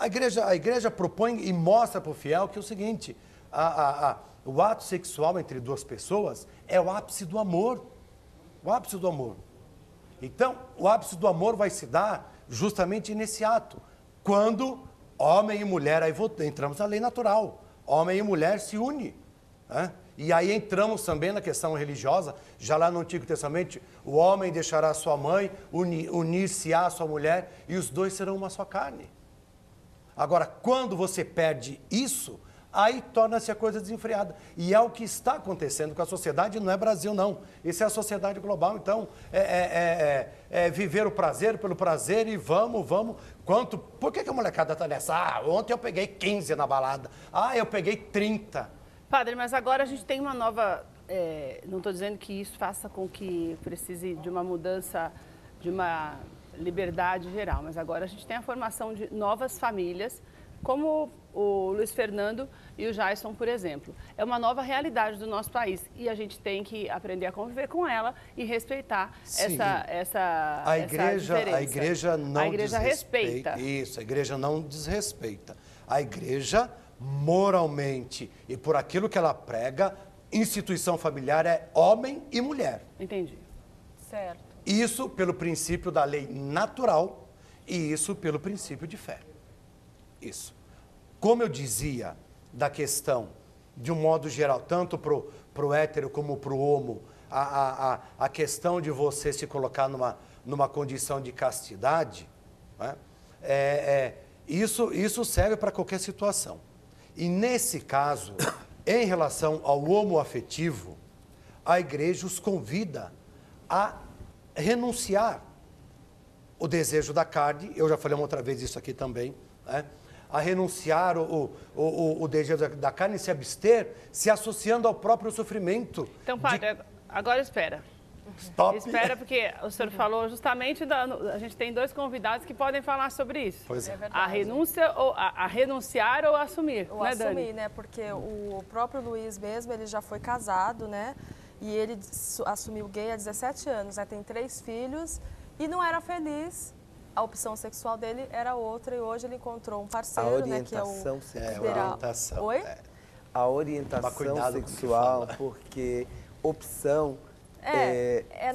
A igreja propõe e mostra para o fiel que é o seguinte, o ato sexual entre duas pessoas é o ápice do amor. O ápice do amor. Então, o ápice do amor vai se dar justamente nesse ato. Quando homem e mulher, aí entramos na lei natural, homem e mulher se unem. Né? E aí entramos também na questão religiosa, já lá no Antigo Testamento, o homem deixará a sua mãe, unir-se-á a sua mulher, e os dois serão uma só carne. Agora, quando você perde isso, aí torna-se a coisa desenfreada. E é o que está acontecendo com a sociedade, não é Brasil, não. Isso é a sociedade global. Então, viver o prazer pelo prazer e vamos. Por que a molecada está nessa? Ontem eu peguei 15 na balada. Eu peguei 30. Padre, mas agora a gente tem uma nova... não estou dizendo que isso faça com que precise de uma mudança, de uma liberdade geral, mas agora a gente tem a formação de novas famílias, como o Luiz Fernando e o Jason, por exemplo. É uma nova realidade do nosso país e a gente tem que aprender a conviver com ela e respeitar essa diferença. A igreja não A igreja respeita. Isso, a igreja não desrespeita. A igreja, moralmente e por aquilo que ela prega, instituição familiar é homem e mulher. Entendi. Certo. Isso pelo princípio da lei natural e isso pelo princípio de fé. Isso. Como eu dizia, da questão, de um modo geral, tanto para o hétero como para o homo, a questão de você se colocar numa condição de castidade, né? Isso serve para qualquer situação. E nesse caso, em relação ao homoafetivo, a igreja os convida a renunciar o desejo da carne, eu já falei uma outra vez isso aqui também, né? A renunciar o desejo da carne e se abster, se associando ao próprio sofrimento. Então, padre, agora espera. Stop. Espera, porque o senhor falou justamente, a gente tem dois convidados que podem falar sobre isso. Pois é. A renúncia, a renunciar ou assumir, ou né, assumir, Dani? né? Porque o próprio Luiz mesmo, ele já foi casado, né? E ele assumiu gay há 17 anos, né? Tem 3 filhos e não era feliz. A opção sexual dele era outra e hoje ele encontrou um parceiro, né? Que é o orientação. Oi? A orientação sexual, porque opção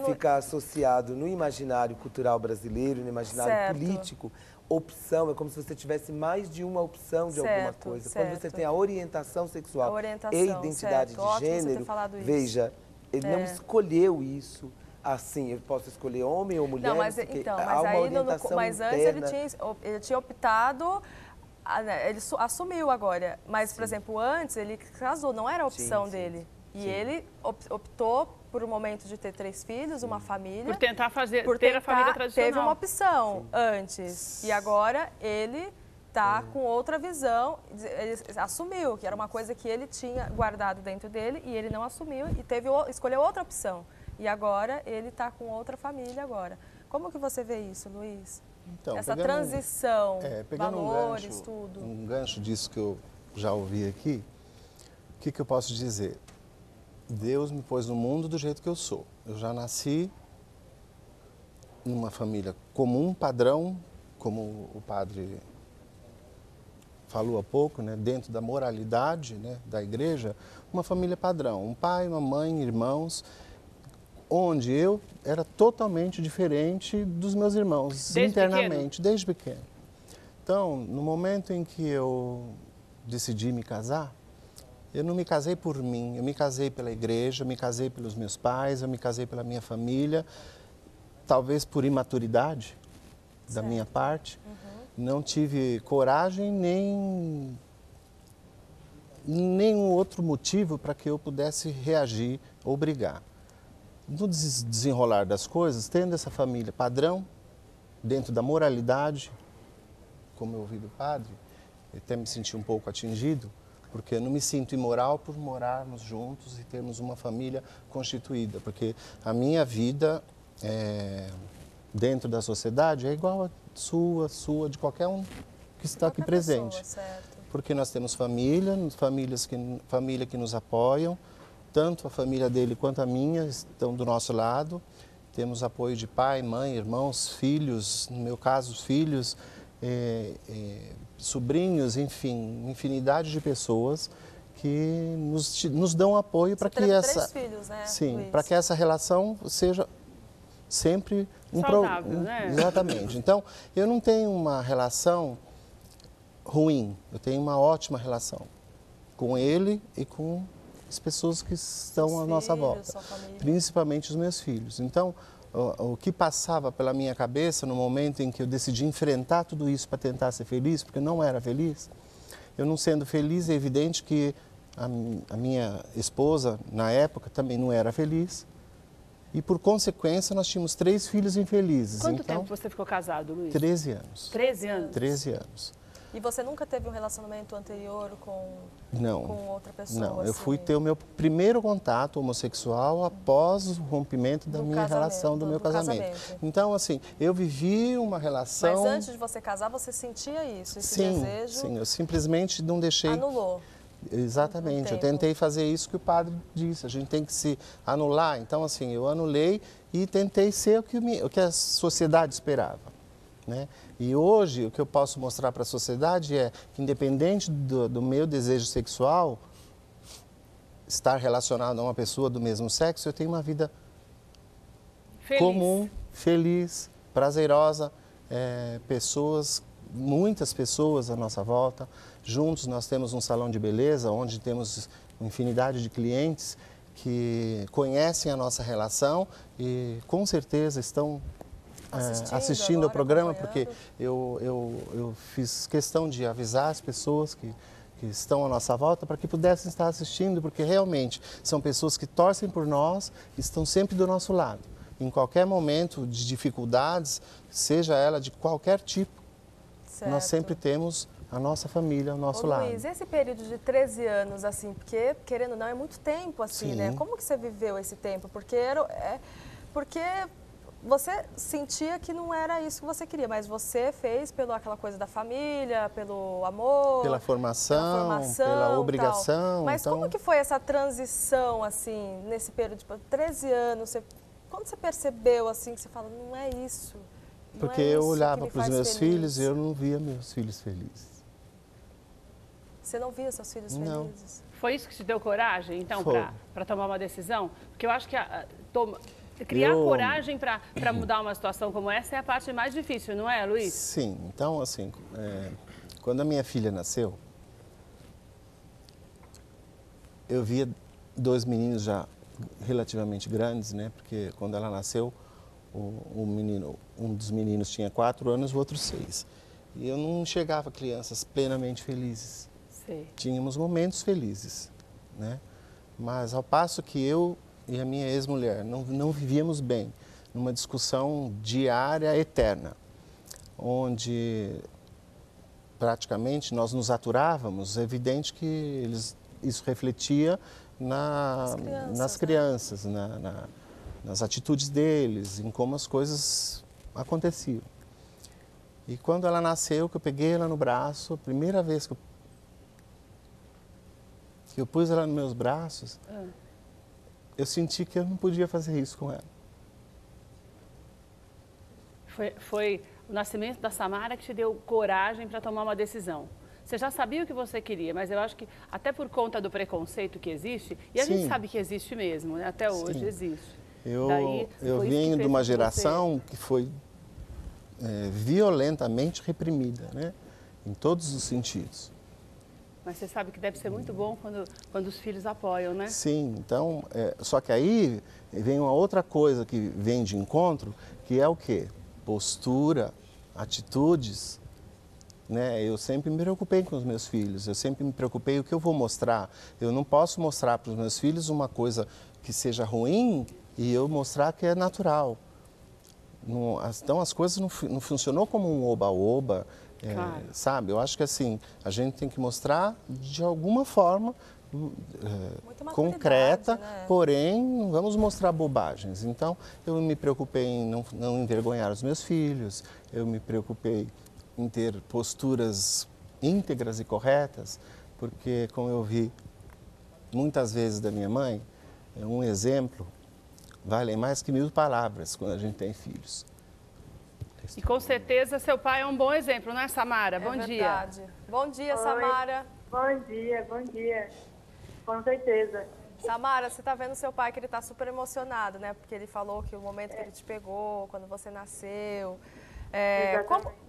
fica associado no imaginário cultural brasileiro, no imaginário político. Opção é como se você tivesse mais de uma opção de alguma coisa. Quando você tem a orientação sexual e identidade de gênero, veja, ele não escolheu isso. Assim, eu posso escolher homem ou mulher? Não, mas, mas antes ele tinha optado, ele assumiu agora. Mas, por exemplo, antes ele casou, não era a opção dele. E ele optou por um momento de ter 3 filhos, uma família. Por tentar ter a família tradicional. Teve uma opção antes. E agora ele está com outra visão. Ele assumiu que era uma coisa que ele tinha guardado dentro dele e ele não assumiu e escolheu outra opção. E agora ele está com outra família agora. Como que você vê isso, Luiz? Então, essa transição, valores, tudo. Um gancho disso que eu já ouvi aqui, o que eu posso dizer? Deus me pôs no mundo do jeito que eu sou. Eu já nasci numa família comum, padrão, como o padre falou há pouco, né? Dentro da moralidade, né? Da igreja, uma família padrão. Um pai, uma mãe, irmãos, onde eu era totalmente diferente dos meus irmãos, internamente, desde pequeno. Então, no momento em que eu decidi me casar, eu não me casei por mim, eu me casei pela igreja, eu me casei pelos meus pais, eu me casei pela minha família, talvez por imaturidade da minha parte. Não tive coragem nem nenhum outro motivo para que eu pudesse reagir ou brigar. No desenrolar das coisas, tendo essa família padrão, dentro da moralidade, como eu ouvi do padre, eu até me senti um pouco atingido, porque eu não me sinto imoral por morarmos juntos e termos uma família constituída, porque a minha vida dentro da sociedade é igual a sua, de qualquer um que está aqui presente. Porque nós temos família que nos apoiam, tanto a família dele quanto a minha estão do nosso lado. Temos apoio de pai, mãe, irmãos, filhos, no meu caso, filhos, sobrinhos, enfim, infinidade de pessoas que nos dão apoio para que essa... 3 filhos, né? Sim, para que essa relação seja sempre saudável, né? Exatamente. Então, eu não tenho uma relação ruim, eu tenho uma ótima relação com ele e com as pessoas que estão à nossa volta, principalmente os meus filhos. Então, o que passava pela minha cabeça no momento em que eu decidi enfrentar tudo isso para tentar ser feliz, porque eu não era feliz, eu não sendo feliz, é evidente que a minha esposa, na época, também não era feliz. E, por consequência, nós tínhamos 3 filhos infelizes. Quanto tempo você ficou casado, Luiz? 13 anos. 13 anos? 13 anos. E você nunca teve um relacionamento anterior com outra pessoa? Não, assim? Eu fui ter o meu primeiro contato homossexual após o rompimento da minha relação, do meu casamento. Então, assim, eu vivi uma relação... Mas antes de você casar, você sentia isso, esse sim, desejo? Sim, eu simplesmente não deixei... Anulou. Exatamente, eu tentei fazer isso que o padre disse, a gente tem que se anular. Então, assim, eu anulei e tentei ser o que a sociedade esperava, né? E hoje, o que eu posso mostrar para a sociedade é que, independente do meu desejo sexual, estar relacionado a uma pessoa do mesmo sexo, eu tenho uma vida comum, feliz, prazerosa, muitas pessoas à nossa volta. Juntos nós temos um salão de beleza, onde temos uma infinidade de clientes que conhecem a nossa relação e com certeza estão assistindo ao programa, porque eu fiz questão de avisar as pessoas que estão à nossa volta para que pudessem estar assistindo, porque realmente são pessoas que torcem por nós e estão sempre do nosso lado. Em qualquer momento de dificuldades, seja ela de qualquer tipo, nós sempre temos a nossa família ao nosso lado. Luiz, esse período de 13 anos, assim, porque, querendo ou não, é muito tempo, assim, né? Como que você viveu esse tempo? Porque você sentia que não era isso que você queria, mas você fez pela aquela coisa da família, pelo amor... Pela formação, pela obrigação. Tal. Mas como que foi essa transição, assim, nesse período de 13 anos? Quando você percebeu, assim, que você fala, não é isso? Porque eu olhava para os meus filhos e eu não via meus filhos felizes. Você não via seus filhos felizes? Foi isso que te deu coragem, então, para tomar uma decisão? Porque eu acho que criar coragem para mudar uma situação como essa é a parte mais difícil, não é, Luiz? Sim. Então, assim, quando a minha filha nasceu, eu via 2 meninos já relativamente grandes, né? Porque quando ela nasceu, um dos meninos tinha 4 anos, o outro 6. E eu não enxergava crianças plenamente felizes. Sim. Tínhamos momentos felizes, né? Mas ao passo que eu e a minha ex-mulher não vivíamos bem, numa discussão diária, eterna, onde praticamente nós nos aturávamos, é evidente que isso refletia nas crianças, nas atitudes deles, em como as coisas aconteciam. E quando ela nasceu, que eu peguei ela no braço, a primeira vez que eu pus ela nos meus braços, eu senti que eu não podia fazer isso com ela. Foi o nascimento da Samara que te deu coragem para tomar uma decisão. Você já sabia o que você queria, mas eu acho que até por conta do preconceito que existe, e a gente sabe que existe mesmo, né? Até hoje existe. Eu venho de uma geração que foi violentamente reprimida, né? Em todos os sentidos. Mas você sabe que deve ser muito bom quando os filhos apoiam, né? Sim, então, só que aí vem uma outra coisa que vem de encontro, que é o quê? Postura, atitudes, né? Eu sempre me preocupei com os meus filhos, eu sempre me preocupei o que eu vou mostrar. Eu não posso mostrar para os meus filhos uma coisa que seja ruim e eu mostrar que é natural. Então, as coisas não funcionou como um oba-oba, sabe? Eu acho que assim, a gente tem que mostrar de alguma forma concreta, né? Porém, não vamos mostrar bobagens. Então, eu me preocupei em não envergonhar os meus filhos, eu me preocupei em ter posturas íntegras e corretas, porque, como eu vi muitas vezes da minha mãe, um exemplo vale mais que 1000 palavras quando a gente tem filhos. E com certeza seu pai é um bom exemplo, não é, Samara? Bom dia. Bom dia, Samara. Bom dia, bom dia. Com certeza. Samara, você está vendo seu pai que ele está super emocionado, né? Porque ele falou que o momento que ele te pegou, quando você nasceu.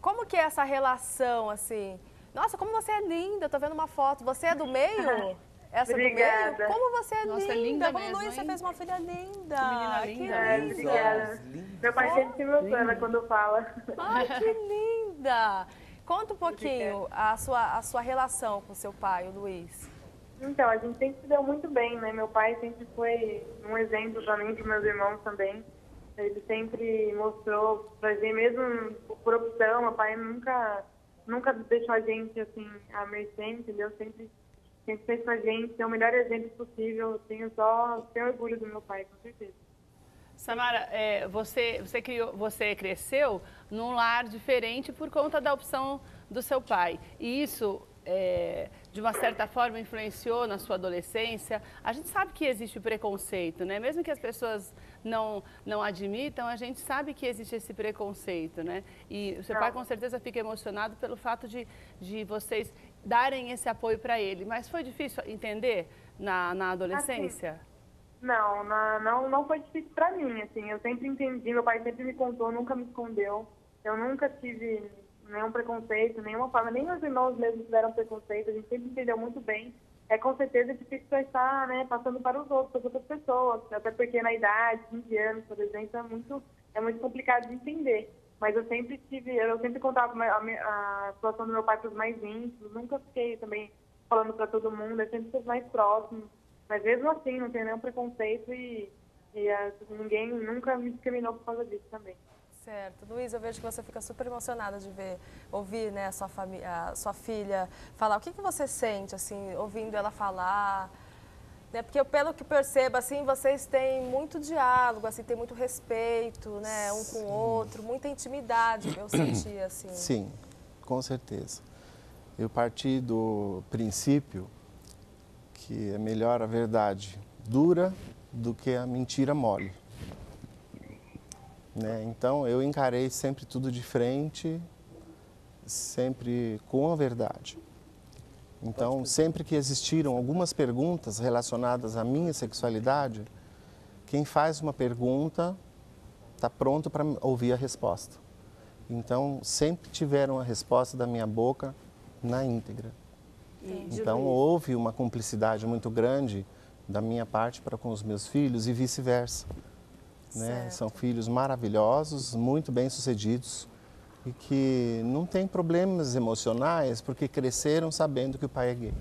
Como que é essa relação, assim? Nossa, como você é linda, eu tô vendo uma foto. Você é do meio? Essa Obrigada. do meio? Como você é Nossa, linda. linda Como mesmo, Luiz, você fez uma filha linda. Que menina linda. Obrigada. Meu pai sempre se emociona quando fala. Ai, que linda. Conta um pouquinho a sua relação com seu pai, o Luiz. Então, a gente sempre se deu muito bem, né? Meu pai sempre foi um exemplo para mim e para meus irmãos também. Ele sempre mostrou pra gente, mesmo por opção, meu pai nunca deixou a gente, assim, à mercê, entendeu? Sempre fez pra gente ter o melhor exemplo possível. Eu tenho orgulho do meu pai, com certeza. Samara, você cresceu num lar diferente por conta da opção do seu pai. E isso, de uma certa forma, influenciou na sua adolescência. A gente sabe que existe o preconceito, né? Mesmo que as pessoas não admitam, a gente sabe que existe esse preconceito, né? E o seu pai com certeza fica emocionado pelo fato de vocês darem esse apoio para ele. Mas foi difícil entender na adolescência? Assim, não foi difícil para mim, assim. Eu sempre entendi, meu pai sempre me contou, nunca me escondeu. Eu nunca tive nenhum preconceito, nenhuma forma, nem meus irmãos mesmo tiveram preconceito, a gente sempre entendeu muito bem. Com certeza difícil para estar, né, passando para os outros, para as outras pessoas, até porque na idade, 15 anos, por exemplo, é muito complicado de entender. Mas eu sempre contava a situação do meu pai para os mais íntimos, nunca fiquei também falando para todo mundo, eu sempre fui mais próximo. Mas mesmo assim, não tem nenhum preconceito e ninguém nunca me discriminou por causa disso também. Certo. Luiz, eu vejo que você fica super emocionada de ouvir, né, a sua filha falar. O que você sente, assim, ouvindo ela falar? Né? Porque pelo que percebo, assim, vocês têm muito diálogo, assim, tem muito respeito, né, um com o outro, muita intimidade, eu senti, assim. Sim, com certeza. Eu parti do princípio que é melhor a verdade dura do que a mentira mole. Né? Então, eu encarei sempre tudo de frente, sempre com a verdade. Então, sempre que existiram algumas perguntas relacionadas à minha sexualidade, quem faz uma pergunta está pronto para ouvir a resposta. Então, sempre tiveram a resposta da minha boca na íntegra. Então, houve uma cumplicidade muito grande da minha parte para com os meus filhos e vice-versa. Né? São filhos maravilhosos, muito bem-sucedidos e que não têm problemas emocionais porque cresceram sabendo que o pai é gay.